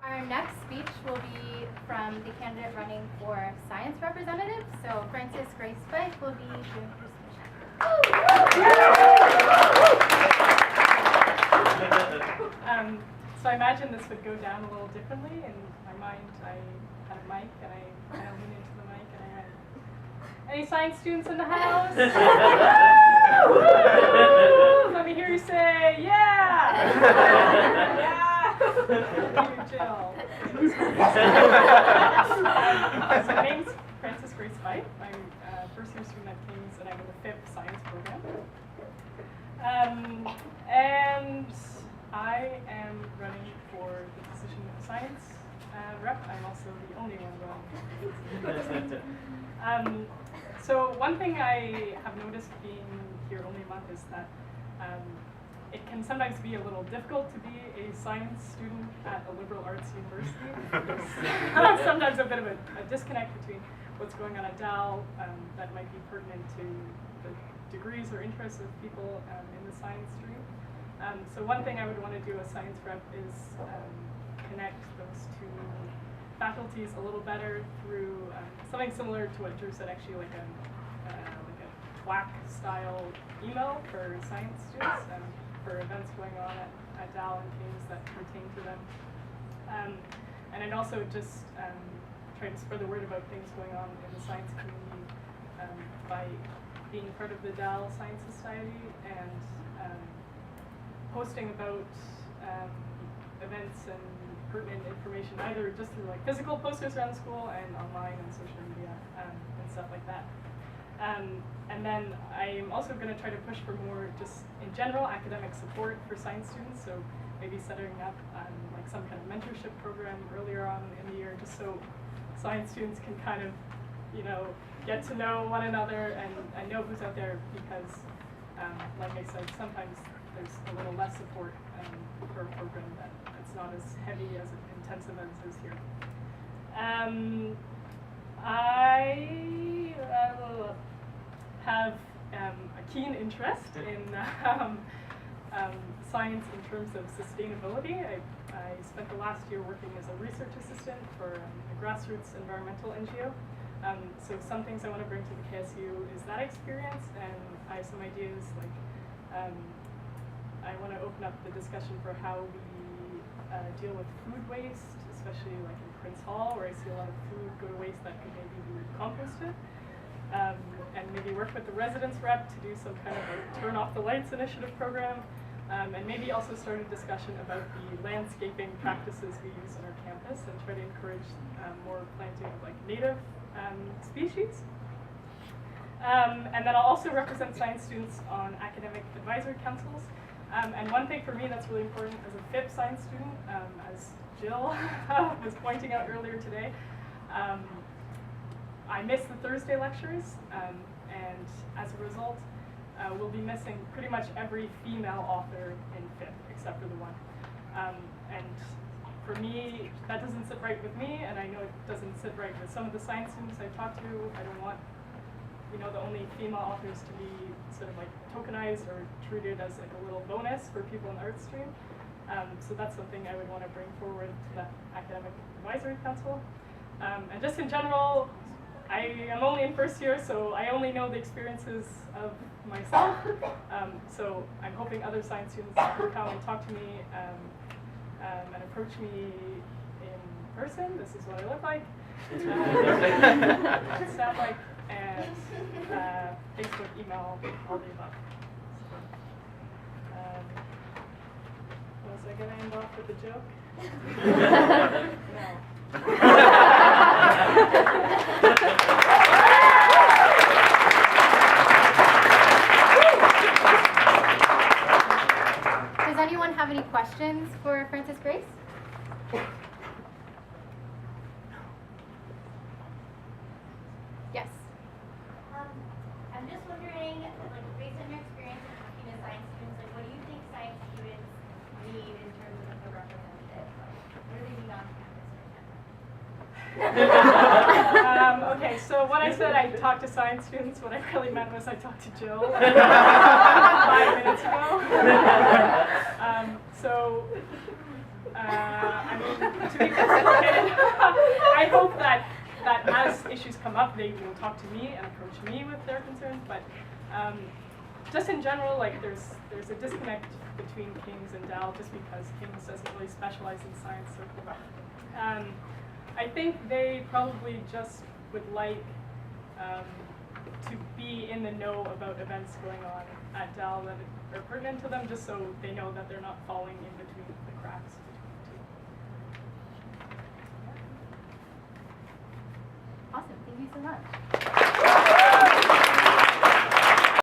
Our next speech will be from the candidate running for science representative. So Frances Grace Fyfe will be doing her speech. So I imagine this would go down a little differently. In my mind, I had a mic and I kind of leaned into the mic and I went, "Any science students in the house?" Let me hear you say, "Yeah!" Yeah! Thank you, Jill. So my name's Frances Grace Fyfe. I'm a first-year student at King's and I'm in the Fyfe science program. And I am running for the position of science rep. I'm also the only one running. So one thing I have noticed being here only a month is that it can sometimes be a little difficult to be a science student at a liberal arts university. There's sometimes a bit of a disconnect between what's going on at DAL that might be pertinent to the degrees or interests of people in the science stream. So one thing I would want to do as science rep is connect those two faculties a little better through something similar to what Drew said, actually like a TWAC style email for science students for events going on at DAL and King's that pertain to them. And I'd also just try to spread the word about things going on in the science community by being part of the DAL Science Society and posting about events and pertinent information, either just through like physical posters around the school and online and social media and stuff like that. And then I'm also going to try to push for more just in general academic support for science students, so maybe setting up like some kind of mentorship program earlier on in the year, just so science students can kind of, you know, get to know one another and know who's out there, because like I said, sometimes there's a little less support for a program that's not as heavy, as intensive as is here. I have a keen interest in science in terms of sustainability. I spent the last year working as a research assistant for a grassroots environmental NGO. So some things I want to bring to the KSU is that experience, and I have some ideas like I want to open up the discussion for how we deal with food waste, especially like in Prince Hall, where I see a lot of food go to waste that could maybe be composted. And maybe work with the residence rep to do some kind of a turn off the lights initiative program, and maybe also start a discussion about the landscaping practices we use on our campus and try to encourage more planting of like native species. And then I'll also represent science students on academic advisory councils. And one thing for me that's really important as a Fyfe science student, as Jill was pointing out earlier today, I miss the Thursday lectures, and as a result, we'll be missing pretty much every female author in Fyfe, except for the one. And for me, that doesn't sit right with me, and I know it doesn't sit right with some of the science students I've talked to. I don't want, you know, the only female authors to be sort of like tokenized or treated as like a little bonus for people in the art stream. So that's something I would want to bring forward to that academic advisory council. And just in general, I am only in first year, so I only know the experiences of myself. So I'm hoping other science students will come and talk to me and approach me in person. This is what I look like, sound like, and Facebook, email, all the above. Was I going to end off with a joke? No. Does anyone have any questions for Frances Grace? Yes. I'm just wondering, like, based on your experience in working as science students, like, what do you think science students need in terms of a representative? Like, what do they need on campus? Okay, so when I said I talked to science students, what I really meant was I talked to Jill 5 minutes ago. I mean, to be candid, I hope that as issues come up, they will talk to me and approach me with their concerns. But just in general, like there's a disconnect between King's and Dal just because King's doesn't really specialize in science circle. I think they probably just would like to be in the know about events going on at Dal that are pertinent to them, just so they know that they're not falling in between the cracks between the two. Awesome, thank you so much.